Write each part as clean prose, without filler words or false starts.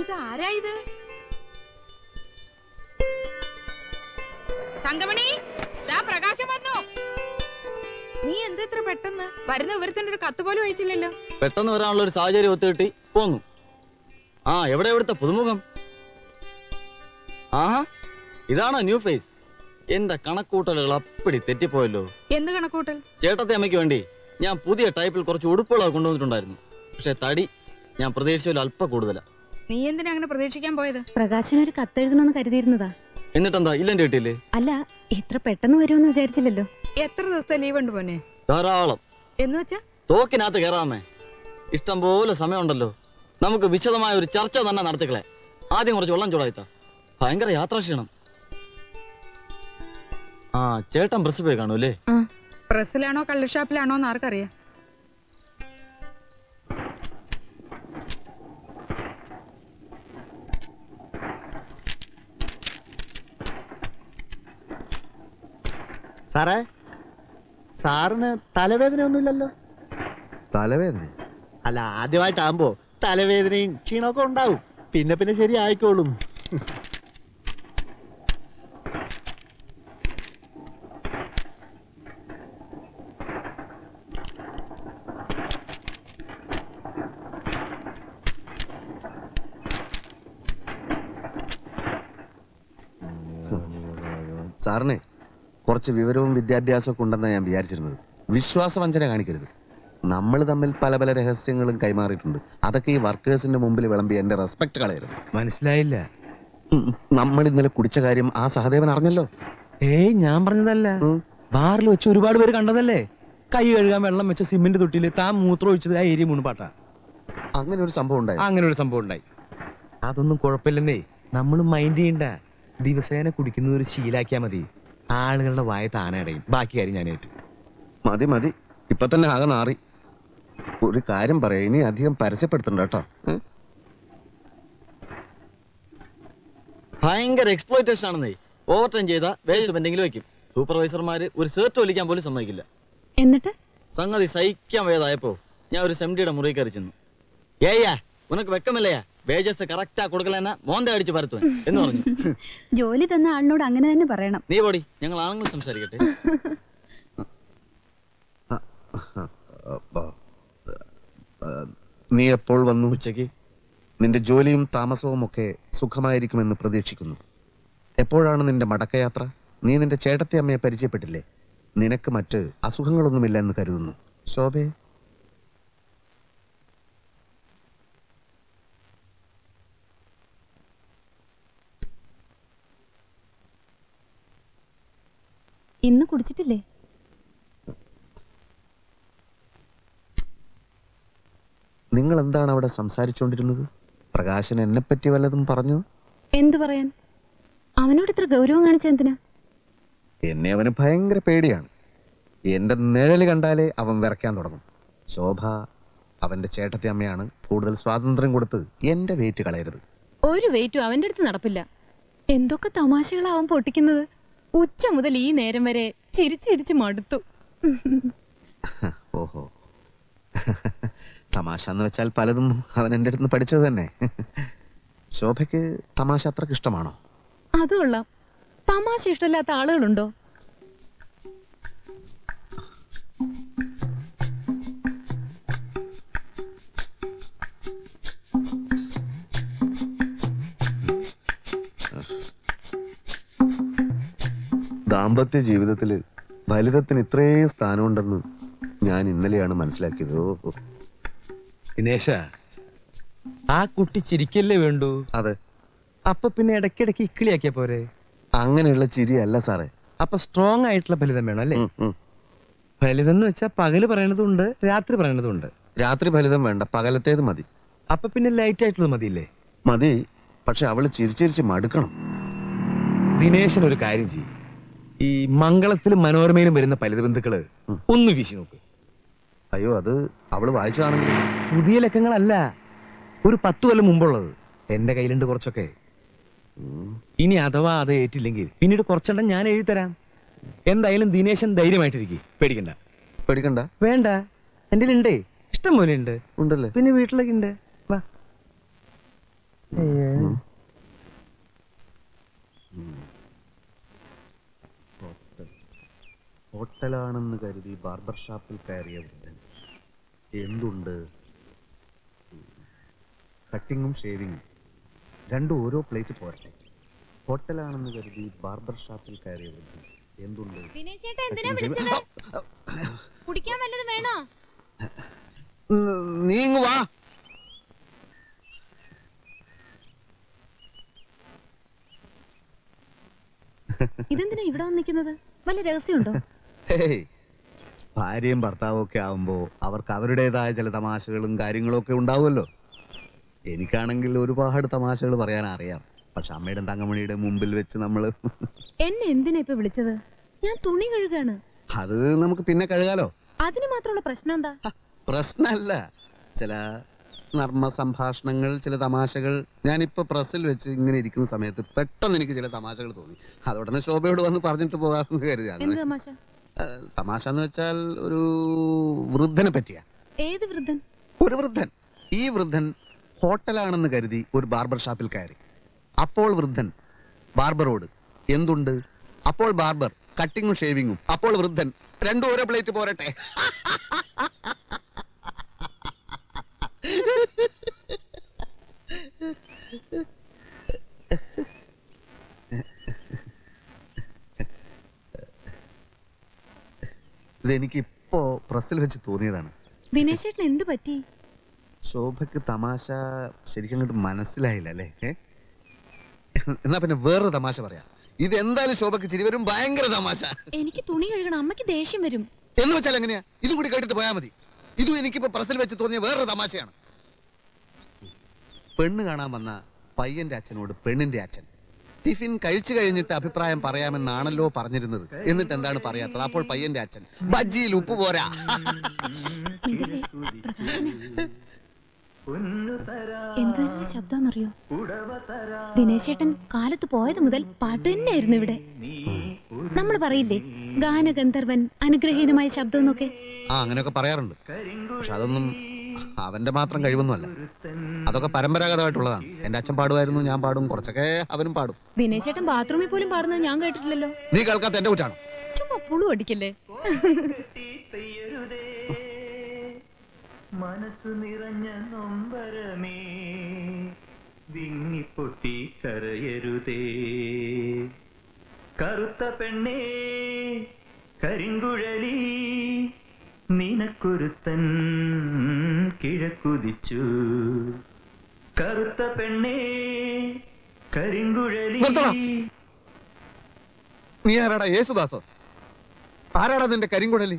ഇതാരാ ഇത്? തങ്കമണി, പ്രകാശം വന്നു. നീ എന്താ ഇത്ര പെട്ടെന്ന് വരുന്ന? വിവരത്തിന്റെ ഒരു കത്ത് പോലും അയച്ചില്ലല്ലോ. പെട്ടെന്ന് വരാനുള്ള ഒരു സാഹചര്യം ഒത്തുകിട്ടി പോന്നു. ആ, എവിടെ എവിടുത്തെ പുതുമുഖം? ആഹാ, ഇതാണോ ന്യൂ ഫേസ്? എന്റെ കണക്കൂട്ടലുകൾ അപ്പടി തെറ്റിപ്പോയല്ലോ. എന്ത് കണക്കൂട്ടൽ? ചേട്ടത്തെ അമ്മയ്ക്ക് വേണ്ടി ഞാൻ പുതിയ ടൈപ്പിൽ കുറച്ച് ഉടുപ്പുകളൊക്കെ കൊണ്ടുവന്നിട്ടുണ്ടായിരുന്നു. പക്ഷെ തടി ഞാൻ പ്രതീക്ഷിച്ച അല്പം കൂടുതലാ. നീ എന്തിനാ അങ്ങനെ പ്രതീക്ഷിക്കാൻ പോയത്? പ്രകാശന് ഒരു കത്തെഴുതണമെന്ന് കരുതിയിരുന്നതാ. എന്നിട്ടെന്താ ഇല്ലെന്റെ കിട്ടിയില്ലേ? അല്ല, ഇത്ര പെട്ടെന്ന് വരുമെന്ന് വിചാരിച്ചില്ലല്ലോ. എത്ര ദിവസത്തെ ലീവ് ഉണ്ട് പോനെ? ധാരാളം. എന്ന് വെച്ചാ തോക്കിനകത്ത് കയറാമേ. ഇഷ്ടം പോലെ സമയമുണ്ടല്ലോ. നമുക്ക് വിശദമായ ഒരു ചർച്ച തന്നെ നടത്തിക്കളെ. ആദ്യം കുറച്ച് വെള്ളം ചൂടായിത്താ. ഭയങ്കര യാത്രാക്ഷീണം. ആ, ചേട്ടൻ പ്രസ് പോയി കാണൂല്ലേ? പ്രസ്സിലാണോ കള്ളുഷാപ്പിലാണോ എന്ന് ആർക്കറിയാം. സാറേ, സാറിന് തലവേദന ഒന്നുമില്ലല്ലോ? തലവേദന? അല്ല, ആദ്യമായിട്ടാകുമ്പോ തലവേദനയും ക്ഷീണമൊക്കെ ഉണ്ടാവും. പിന്നെ പിന്നെ ശരിയായിക്കോളും. സാറിന് കുറച്ച് വിവരവും വിദ്യാഭ്യാസവും ഒക്കെ ഉണ്ടെന്നാണ് ഞാൻ വിചാരിച്ചിരുന്നത്. വിശ്വാസവഞ്ചന കാണിക്കരുത്. നമ്മൾ തമ്മിൽ പല പല രഹസ്യങ്ങളും കൈമാറിയിട്ടുണ്ട്. അതൊക്കെ ഈ വർക്കേഴ്സിന്റെ മുമ്പിൽ വിളമ്പി എന്റെ റെസ്പെക്ട് കളയരുത്. മനസ്സിലായില്ല. നമ്മൾ ഇന്നലെ കുടിച്ച കാര്യം ആ സഹദേവൻ അറിഞ്ഞല്ലോ. ഏയ്, ഞാൻ പറഞ്ഞതല്ല. ബാറിൽ വെച്ച് ഒരുപാട് പേര് കണ്ടതല്ലേ? കൈ കഴുകാൻ വെള്ളം വെച്ച സിമെന്റ് തൊട്ടില് താൻ മൂത്രം ഒഴിച്ചത് ആ ഏരിയ മുൻപാട്ടാ. അങ്ങനെ ഒരു സംഭവം ഉണ്ടായി. അങ്ങനെ ഒരു സംഭവം ഉണ്ടായി. അതൊന്നും കുഴപ്പമില്ലെന്നേ. നമ്മൾ മൈൻഡ് ചെയ്യണ്ട. ദിവസേന കുടിക്കുന്നത് ഒരു ശീലാക്കിയാ മതി. ആളുകളുടെ വായ താനടയും. ബാക്കി കാര്യം ഞാൻ ഏറ്റു. മതി മതി, ഇപ്പൊ തന്നെ ആകെ നാറി. ഒരു കാര്യം പറയാം, ഇനി അധികം പരസ്യപ്പെടുത്തണ്ട കേട്ടോ. ഭയങ്കര എക്സ്പ്ലോയിറ്റേഷൻ ആണെന്നേ. ഓവർ ടൈം ചെയ്ത വേജസ് എന്തെങ്കിലും വെക്കും. സൂപ്പർവൈസർമാര് ഒരു ഷർട്ട് വലിക്കാൻ പോലും സമ്മതിക്കില്ല. എന്നിട്ട് സംഗതി സഹിക്കാൻ വേദായപ്പോ ഞാൻ ഒരു സെംഡിയുടെ മുറി കയറി ചെന്നു. ഏയ്യാ, ഉനക്ക് വെക്കമല്ലയാ, വേജസ് കറക്റ്റാ കൊടുക്കലെന്നാ മോന്ത അടിച്ച് പരത്തുവൻ എന്ന് പറഞ്ഞു. ജോലി തന്ന ആളിനോട് അങ്ങനെ തന്നെ പറയണം. നീ പോടി, ഞങ്ങൾ ആണുങ്ങൾ സംസാരിക്കട്ടെ. നീ എപ്പോൾ വന്നു? ഉച്ചയ്ക്ക്. നിന്റെ ജോലിയും താമസവും ഒക്കെ സുഖമായിരിക്കുമെന്ന് പ്രതീക്ഷിക്കുന്നു. എപ്പോഴാണ് നിന്റെ മടക്കയാത്ര? നീ നിന്റെ ചേട്ടത്തി അമ്മയെ പരിചയപ്പെട്ടില്ലേ? നിനക്ക് മറ്റ് അസുഖങ്ങളൊന്നുമില്ല എന്ന് കരുതുന്നു. ശോഭേ, ഇന്ന് കുടിച്ചിട്ടില്ലേ? നിങ്ങൾ എന്താണ് അവിടെ സംസാരിച്ചുകൊണ്ടിരുന്നത്? പ്രകാശൻ എന്നെ പറ്റി വല്ലതും പറഞ്ഞു? എന്തു പറയാൻ? അവനോട് ഇത്ര ഗൗരവം കാണിച്ച എന്തിനാ? എന്നെ അവന് ഭയങ്കര പേടിയാണ്. എന്റെ നിഴല് കണ്ടാലേ അവൻ വിറയ്ക്കാൻ തുടങ്ങും. ശോഭ അവന്റെ ചേട്ടത്തി അമ്മയാണ്. കൂടുതൽ സ്വാതന്ത്ര്യം കൊടുത്ത് എന്റെ വെയിറ്റ് കളയരുത്. ഒരു വെയിറ്റും അവന്റെ അടുത്ത് നടപ്പില്ല. എന്തൊക്കെ തമാശകളാ അവൻ പൊട്ടിക്കുന്നത്. ഉച്ച മുതൽ ഈ നേരം വരെ ചിരിച്ചിരിച്ച് മടുത്തു. ഓഹോ, തമാശ എന്ന് വെച്ചാൽ പലതും അവൻ എൻ്റെ അടുത്ത് നിന്ന് പഠിച്ചത് തന്നെ. ശോഭയ്ക്ക് തമാശ അത്രക്ക് ഇഷ്ടമാണോ? അത് കൊള്ളാം. തമാശ ഇഷ്ടമില്ലാത്ത ആളുകളുണ്ടോ? ദാമ്പത്യ ജീവിതത്തില് ഫലിതത്തിന് ഇത്രയും സ്ഥാനമുണ്ടെന്ന് ഞാൻ ഇന്നലെയാണ് മനസ്സിലാക്കിയത്. ഓ ദിനേശ, ആ കുട്ടി ചിരിക്കല്ലേ വേണ്ടു? അതെ. അപ്പൊ പിന്നെ ഇടയ്ക്കിടയ്ക്ക് ഇക്കിളിയാക്കിയ പോരെ? അങ്ങനെയുള്ള ചിരിയല്ല സാറേ. അപ്പൊ സ്ട്രോങ് ആയിട്ടുള്ള ഫലിതം വേണം അല്ലേ? ഫലിതം എന്ന് വെച്ചാൽ പകല് പറയണതുണ്ട്, രാത്രി പറയണതുണ്ട്. രാത്രി ഫലിതം വേണ്ട, പകലത്തേത് മതി. അപ്പൊ പിന്നെ ലൈറ്റ് ആയിട്ടുള്ളത് മതിയില്ലേ? മതി, പക്ഷെ അവള് ചിരിച്ചിരിച്ച് മടുക്കണം. ദിനേശൻ ഒരു കാര്യം ചെയ്യും. ഈ മംഗളത്തിലും മനോരമയിലും വരുന്ന ഫലിത ബന്ധുക്കള് ഒന്ന് വീശി നോക്ക്. അയ്യോ, അത് അവള് വായിച്ചതാണെങ്കിൽ. പുതിയ ലക്കങ്ങളല്ല, ഒരു 10 കൊല്ലം മുമ്പുള്ളത്. എന്റെ കയ്യിലുണ്ട് കുറച്ചൊക്കെ. ഇനി അഥവാ അത് ഏറ്റില്ലെങ്കിൽ പിന്നീട് കുറച്ചെണ്ണം ഞാൻ എഴുതിത്തരാം. എന്തായാലും ദിനേശൻ ധൈര്യമായിട്ടിരിക്കും. പേടിക്കണ്ട. പേടിക്കണ്ട? വേണ്ട, എന്റെ ഉണ്ടേ, ഇഷ്ടം പോലെ ഉണ്ട്. ഉണ്ടല്ലേ? പിന്നെ വീട്ടിലൊക്കെ ഉണ്ട്. വാ. ഉം. ഹോട്ടലാണെന്ന് കരുതി ബാർബർ ഷാപ്പിൽ കയറിയ വൃദ്ധൻ. എന്തുണ്ട്? കട്ടിങ്ങും ഷേവിങ്ങും രണ്ടും ഓരോ പ്ലേറ്റ് പോരട്ടെ. ഹോട്ടലാണെന്ന് കരുതി ബാർബർ ഷാപ്പിൽ കയറിയ വൃദ്ധൻ. എന്തുണ്ട്? ദിനേശേട്ടാ എന്തിനാ വിളിച്ചത്? കുടിക്കാൻ വല്ലതും വേണോ? നീങ്ങു വാ. ഇതെന്തിനാ ഇവിടെ വന്നിരിക്കുന്നത്? വല്ല രഹസ്യമുണ്ടോ? ഹേയ്, ഭാര്യയും ഭർത്താവും ഒക്കെ ആവുമ്പോ അവർക്ക് അവരുടേതായ ചില തമാശകളും കാര്യങ്ങളും ഒക്കെ ഉണ്ടാവുമല്ലോ. എനിക്കാണെങ്കിൽ ഒരുപാട് തമാശകൾ പറയാൻ അറിയാം. പക്ഷെ അമ്മയുടെ തങ്കമണിയുടെ മുമ്പിൽ വെച്ച് നമ്മള് എന്നെ എന്തിനാ ഇപ്പൊ വിളിച്ചത്? ഞാൻ തുണി കഴുകാണ്. അത് നമുക്ക് പിന്നെ കഴുകാലോ. അതിന് മാത്രമുള്ള പ്രശ്നം എന്താ? പ്രശ്നമല്ല, ചില നർമ്മ സംഭാഷണങ്ങൾ, ചില തമാശകൾ. ഞാനിപ്പോ പ്രസ്സിൽ വെച്ച് ഇങ്ങനെ ഇരിക്കുന്ന സമയത്ത് പെട്ടെന്ന് എനിക്ക് ചില തമാശകൾ തോന്നി. അതോടനെ ശോഭയോട് വന്ന് പറഞ്ഞിട്ട് പോകാമെന്ന് കരുതി. എന്ത് അങ്ങനെ തമാശ? തമാശ എന്ന് വെച്ചാൽ ഒരു വൃദ്ധനെ പറ്റിയാ. ഏത് വൃദ്ധൻ? ഒരു വൃദ്ധൻ. ഈ വൃദ്ധൻ ഹോട്ടലാണെന്ന് കരുതി ഒരു ബാർബർ ഷാപ്പിൽ കയറി. അപ്പോൾ വൃദ്ധൻ ബാർബറോട് എന്തുണ്ട്? അപ്പോൾ ബാർബർ കട്ടിങ്ങും ഷേവിങ്ങും. അപ്പോൾ വൃദ്ധൻ രണ്ടും ഓരോ പ്ലേറ്റ് പോരട്ടെ. ഇതെനിക്കിപ്പോ പ്രസ്സിൽ വെച്ച് തോന്നിയതാണ്. ദിനേശേട്ടൻ എന്ത് പറ്റി? ശോഭയ്ക്ക് തമാശ ശരിക്കും അങ്ങോട്ട് മനസ്സിലായില്ല അല്ലേ? എന്നാ പിന്നെ വേറൊരു തമാശ പറയാം. ഇത് എന്തായാലും ശോഭയ്ക്ക് ചിരി വരും. ഭയങ്കര തമാശ. എനിക്ക് തുണി കഴുകണം, അമ്മയ്ക്ക് ദേഷ്യം വരും. എന്ന് വെച്ചാൽ എങ്ങനെയാ? ഇതും കൂടി കേട്ടിട്ട് പോയാൽ മതി. ഇതും എനിക്കിപ്പോ പ്രസിൽ വെച്ച് തോന്നിയ വേറൊരു തമാശയാണ്. പെണ്ണ് കാണാൻ വന്ന പയ്യന്റെ അച്ഛനോട് പെണ്ണിന്റെ അച്ഛൻ ടിഫിൻ കഴിച്ചു കഴിഞ്ഞിട്ട് അഭിപ്രായം പറയാമെന്നാണല്ലോ പറഞ്ഞിരുന്നത്. എന്നിട്ട് എന്താണ് പറയാത്തത്? അപ്പോൾ പയ്യന്റെ അച്ഛൻ ബജ്ജിയിൽ ഉപ്പ് പോരാ. എന്ത് ശബ്ദാന്നറിയോ? ദിനേശേട്ടൻ കാലത്ത് പോയത് മുതൽ പാട്ട് തന്നെയായിരുന്നു ഇവിടെ. നമ്മൾ പറയില്ലേ ഗാനഗന്ധർവൻ അനുഗ്രഹീതമായ ശബ്ദം എന്നൊക്കെ? ആ, അങ്ങനെയൊക്കെ പറയാറുണ്ട്. പക്ഷെ അതൊന്നും അവന്റെ മാത്രം കഴിവൊന്നുമല്ല. അതൊക്കെ പരമ്പരാഗതമായിട്ടുള്ളതാണ്. എന്റെ അച്ഛൻ പാടുമായിരുന്നു, ഞാൻ പാടും, കുറച്ചൊക്കെ അവനും പാടും. ദിനേശേട്ടൻ ബാത്റൂമിൽ പോലും പാടുന്നത് ഞാൻ കേട്ടിട്ടില്ലല്ലോ. നീ കേൾക്കാത്ത എന്റെ കുറ്റാണ്. ചുമ്മാ പുളു അടിക്കല്ലേ. മനസ്സു നിറഞ്ഞ നൊമ്പരമേ വിങ്ങിപ്പൊട്ടി കരയരുതേ. കറുത്ത പെണ്ണേ കരിങ്കുഴലി നിനക്കൊരുത്തൻ കിഴക്കുതിച്ചു. കറുത്ത പെണ്ണേ കരിങ്കുഴലി. നീ ആരാടാ? യേശുദാസോ? ആരാടാ നിന്റെ കരിങ്കുഴലി?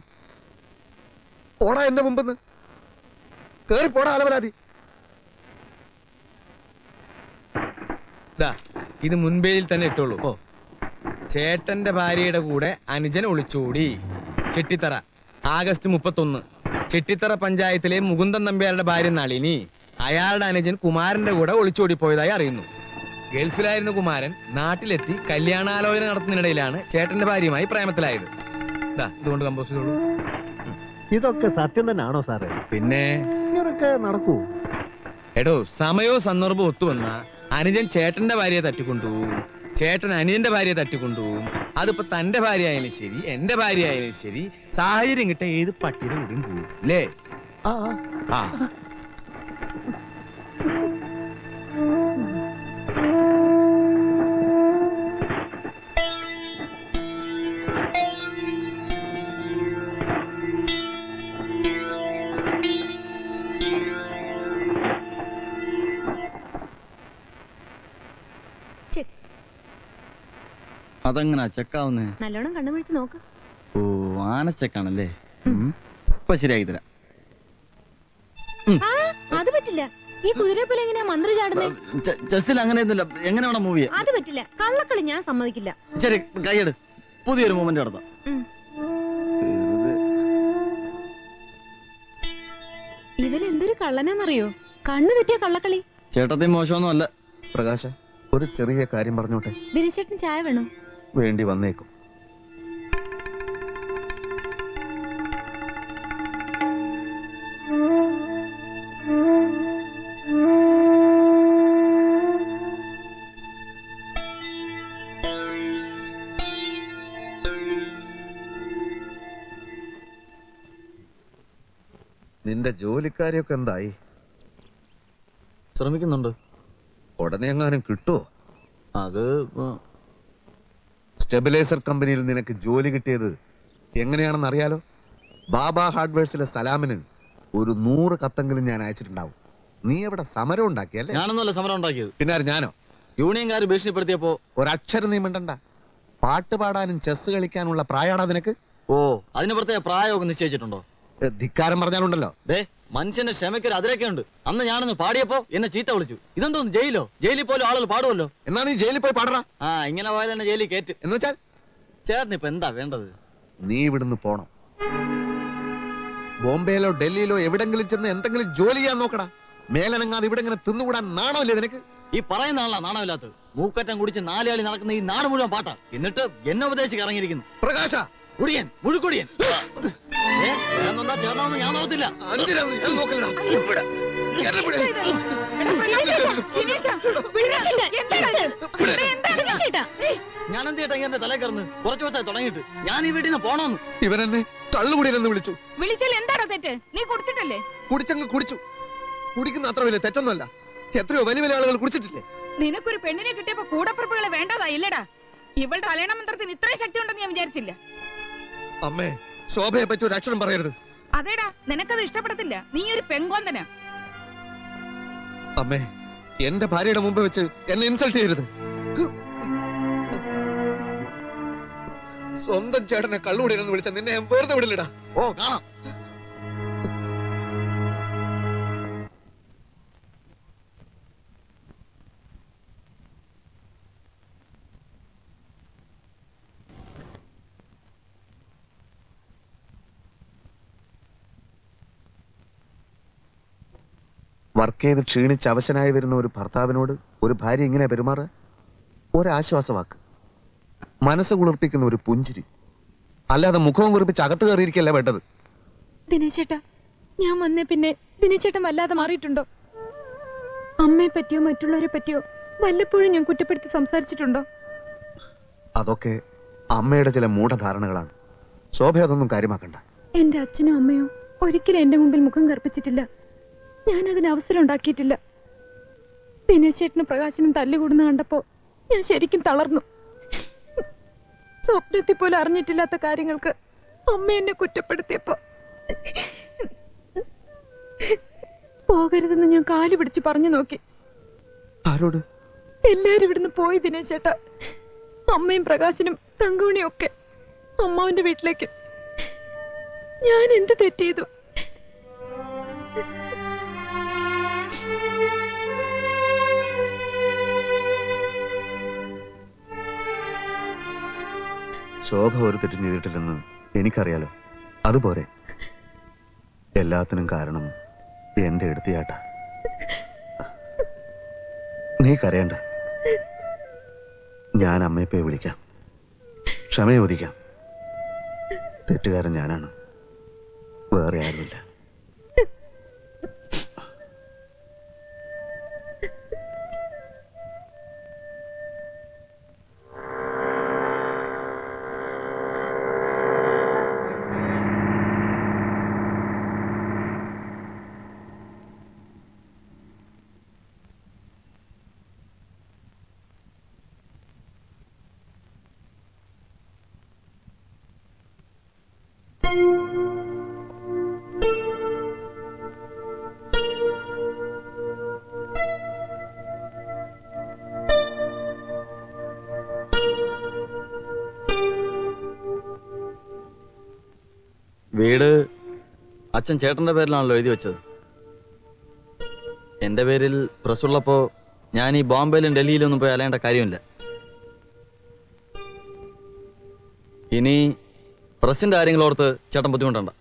ഓടാ എന്റെ മുമ്പെന്ന്. കേറി പോടാ അലവലാതി. ഇത് മുൻപേയിൽ തന്നെ ഇട്ടോളൂ. ചേട്ടന്റെ ഭാര്യയുടെ കൂടെ അനുജൻ ഒളിച്ചോടി. ചെട്ടിത്തറ ആഗസ്റ്റ് 31. ചെട്ടിത്തറ പഞ്ചായത്തിലെ മുകുന്ദൻ നമ്പ്യാരുടെ ഭാര്യ നളിനി അയാളുടെ അനുജൻ കുമാരന്റെ കൂടെ ഒളിച്ചോടിപ്പോയതായി അറിയുന്നു. ഗൾഫിലായിരുന്ന കുമാരൻ നാട്ടിലെത്തി കല്യാണാലോചന നടത്തുന്നതിനിടയിലാണ് ചേട്ടന്റെ ഭാര്യയുമായി പ്രേമത്തിലായത്. ഇതുകൊണ്ട് കമ്പോസ് ചെയ്തോളൂ. ഇതൊക്കെ സത്യം തന്നെയാണോ സാറേ? പിന്നെ ഇങ്ങനൊക്കെ നടക്കൂ? എടോ, സമയവും സന്ദർഭവും ഒത്തുവന്ന അനുജൻ ചേട്ടന്റെ ഭാര്യയെ തട്ടിക്കൊണ്ടുപോകും, ചേട്ടൻ അനിയന്റെ ഭാര്യയെ തട്ടിക്കൊണ്ടുപോകും. അതിപ്പോ തന്റെ ഭാര്യ ആയാലും ശരി, എന്റെ ഭാര്യ ആയാലും ശരി, സാഹചര്യം കിട്ട ഏത് പട്ടിയുടെ കൂടിയും പോകും അല്ലേ? ആ ആ അതെങ്ങനാ ചെക്കാവുന്നേ? നല്ലോണം കണ്ണുപിടിച്ച് നോക്ക്. ഓ, ആനച്ചക്കാണല്ലേ. ഇപ്പൊ ശരിയാക്കി തരാം. ആ, അത് പറ്റില്ല. ഈ കുതിരയെ പോലെ എങ്ങനെയാ മന്ത്രി ചാടുന്നേ? ചെസ്സിൽ അങ്ങനെയൊന്നുമില്ല. എങ്ങനെ വേണം മൂവ് ചെയ്യാൻ? അത് പറ്റില്ല. കള്ളക്കളി ഞാൻ സമ്മതിക്കില്ല. ശരി, കൈയെടു. പുതിയൊരു മൂവ്മെന്റ് നടത്താം. ഇവൻ എന്തൊരു കള്ളനെന്നറിയോ? കണ്ണു തെറ്റിയ കള്ളക്കളി. ചേട്ടത്തി മോശമൊന്നും അല്ല. പ്രകാശ, ഒരു ചെറിയ കാര്യം പറഞ്ഞോട്ടെ? ദിനേശേട്ടൻ ചായ വേണോ? വേണ്ടി വന്നേക്കും. നിന്റെ ജോലിക്കാരിയൊക്കെ എന്തായി? ശ്രമിക്കുന്നുണ്ട്. ഉടനെ എങ്ങാനും കിട്ടുമോ? അത് സ്റ്റെബിലൈസർ കമ്പനിയിൽ നിനക്ക് ജോലി കിട്ടിയത് എങ്ങനെയാണെന്ന് അറിയാലോ. ബാബ ഹാർഡ്വെയർസിലെ സലാമിന് ഒരു 100 കത്തെങ്കിലും ഞാൻ അയച്ചിട്ടുണ്ടാവും. നീ എവിടെ സമരം ഉണ്ടാക്കിയല്ലേ? ഞാനൊന്നുമല്ല സമരം ഉണ്ടാക്കിയത്. പിന്നെ ഞാനോ? യൂണിയൻകാർ ഭീഷണിപ്പെടുത്തിയപ്പോ ഒരക്ഷരം നീ മിണ്ടണ്ട. പാട്ട് പാടാനും ചെസ് കളിക്കാനുള്ള പ്രായമാണോ നിനക്ക്? ഓ, അതിന് പ്രത്യേക പ്രായമൊക്കെ നിശ്ചയിച്ചിട്ടുണ്ടോ? ധിക്കാരം പറഞ്ഞാലുണ്ടല്ലോ. ദേ, മനുഷ്യന്റെ ക്ഷമയ്ക്കൊരു അതിരൊക്കെ ഉണ്ട്. അന്ന് ഞാനൊന്ന് പാടിയപ്പോ എന്നെ ചീത്ത വിളിച്ചു. ഇതെന്തോന്ന് ജയിലോ? ജയിലിൽ പോലും ആളുകൾ പാടുമല്ലോ. എന്നാ നീ ജയിലിൽ പോയി പാടറാ. ആ, ഇങ്ങനെ പോയാൽ തന്നെ ജയിലിൽ കയറ്റ്. എന്ന് വെച്ചാൽ ചേട്ടന് ഇപ്പൊ എന്താ വേണ്ടത്? നീ ഇവിടുന്ന് പോണം. ബോംബെയിലോ ഡൽഹിയിലോ എവിടെങ്കിലും ചെന്ന് എന്തെങ്കിലും ജോലി ചെയ്യാൻ നോക്കടാ. മേലനങ്ങാതെ ഇവിടെ ഇങ്ങനെ തിന്നുകൂടാൻ നാണമില്ലേ നിനക്ക്? ഈ പറയുന്ന ആളാ നാണമില്ലാത്തത്. മൂക്കറ്റം കുടിച്ച് 4 ആളി നടക്കുന്ന ഈ നാട് മുഴുവൻ പാട്ടാ. എന്നിട്ട് എന്നെ ഉപദേശിച്ച് ഇറങ്ങിയിരിക്കുന്നു. പ്രകാശ, കുടിയൻ, മുഴുക്കുടിയൻ. ചേട്ടനൊന്നും ഞാൻ നോക്കത്തില്ല. ഞാൻ എന്ത് ചേട്ടാ എന്റെ തലേ കയറുന്നു? കുറച്ചു ദിവസമായി തുടങ്ങിയിട്ട്. ഞാൻ ഈ വീട്ടിൽ നിന്ന് പോണോന്ന്. ഇവരെന്നെ തള്ളുകുടിയെന്ന് വിളിച്ചു. വിളിച്ചാൽ എന്താണോ തെറ്റ്? നീ കുടിച്ചിട്ടല്ലേ? കുടിച്ചങ്ങ് കുടിച്ചു. കുടിക്കുന്ന അത്ര വലിയ തെറ്റൊന്നുമല്ല. എത്രയോ വലിയ വലിയ ആളുകൾ കുടിച്ചിട്ടില്ലേ? നിനക്കൊരു പെണ്ണിനെ കിട്ടിയപ്പോ കൂടപ്പുറപ്പുകളെ വേണ്ടതാ ഇല്ലടാ. ഇവളുടെ കല്യാണ മന്ത്രത്തിന് ഇത്രയും ശക്തി ഉണ്ടെന്ന് ഞാൻ വിചാരിച്ചില്ല. അമ്മേ, ശോഭയെ പറ്റി ഒരു അക്ഷരം പറയരുത്. അതേടാ, നിനക്കത് ഇഷ്ടപ്പെടത്തില്ല. നീ ഒരു പെങ്കോന്തനാ. അമ്മേ, എന്റെ ഭാര്യയുടെ മുമ്പ് വെച്ച് എന്നെ ഇൻസൾട്ട് ചെയ്യരുത്. സ്വന്തം ചേട്ടനെ കള്ളുകൂടിയെന്ന് വിളിച്ച നിന്നെ ഞാൻ വെറുതെ വിടില്ലടാ. ഓ, കാണാം. വർക്ക് ചെയ്ത് ക്ഷീണിച്ച് അവശനായി വരുന്ന ഒരു ഭർത്താവിനോട് ഒരു ഭാര്യ ഇങ്ങനെ പെരുമാറുക? ഒരാശ്വാസവാക്ക്, മനസ്സ് കുളിർപ്പിക്കുന്ന ഒരു പുഞ്ചിരി, അല്ലാതെ മുഖവും കുറിപ്പിച്ച് അകത്ത് കയറിയിരിക്കല്ല വേണ്ടത്. ദിനേശേട്ടാ, ഞാൻ വന്നേ പിന്നെ ദിനേശേട്ടൻ വല്ലാതെ മാറിയിട്ടുണ്ടോ? അമ്മയെ പറ്റിയോ മറ്റുള്ളവരെ പറ്റിയോ വല്ലപ്പോഴും ഞാൻ കുറ്റപ്പെടുത്തി സംസാരിച്ചിട്ടുണ്ടോ? അതൊക്കെ അമ്മയുടെ ചില മൂഢധാരണകളാണ്. ശോഭ അതൊന്നും കാര്യമാക്കണ്ട. എന്റെ അച്ഛനും അമ്മയോ ഒരിക്കലും എന്റെ മുമ്പിൽ മുഖം കറുപ്പിച്ചിട്ടില്ല. ഞാൻ അതിന് അവസരം ഉണ്ടാക്കിയിട്ടില്ല. ദിനേശേട്ടനും പ്രകാശനും തല്ലുകൂടുന്ന കണ്ടപ്പോ ഞാൻ ശരിക്കും തളർന്നു. സ്വപ്നത്തിൽ പോലും അറിഞ്ഞിട്ടില്ലാത്ത കാര്യങ്ങൾക്ക് അമ്മ എന്നെ കുറ്റപ്പെടുത്തിയപ്പോ പോകരുതെന്ന് ഞാൻ കാല് പിടിച്ച് പറഞ്ഞു നോക്കി. ആരോട്? എല്ലാരും ഇവിടുന്ന് പോയി ദിനേശേട്ടാ. അമ്മയും പ്രകാശനും തങ്കമണിയും ഒക്കെ അമ്മാവന്റെ വീട്ടിലേക്ക്. ഞാൻ എന്ത് തെറ്റ് ചെയ്തു? ശോഭ ഒരു തെറ്റും ചെയ്തിട്ടില്ലെന്ന് എനിക്കറിയാലോ. അതുപോലെ എല്ലാത്തിനും കാരണം എന്റെ എടുത്തിയാട്ട. നീ കരയണ്ട. ഞാൻ അമ്മയെ പോയി വിളിക്കാം, ക്ഷമ ചോദിക്കാം. തെറ്റുകാരൻ ഞാനാണ്, വേറെ ആരുമില്ല. വീട് അച്ഛൻ ചേട്ടന്റെ പേരിലാണല്ലോ എഴുതി വെച്ചത്. എന്റെ പേരിൽ പ്രസ്സുള്ളപ്പോ ഞാൻ ഈ ബോംബെയിലും ഡൽഹിയിലും ഒന്നും പോയി അലയേണ്ട കാര്യമില്ല. ഇനി പ്രസിന്റെ കാര്യങ്ങളോർത്ത് ചേട്ടൻ ബുദ്ധിമുട്ടണ്ട.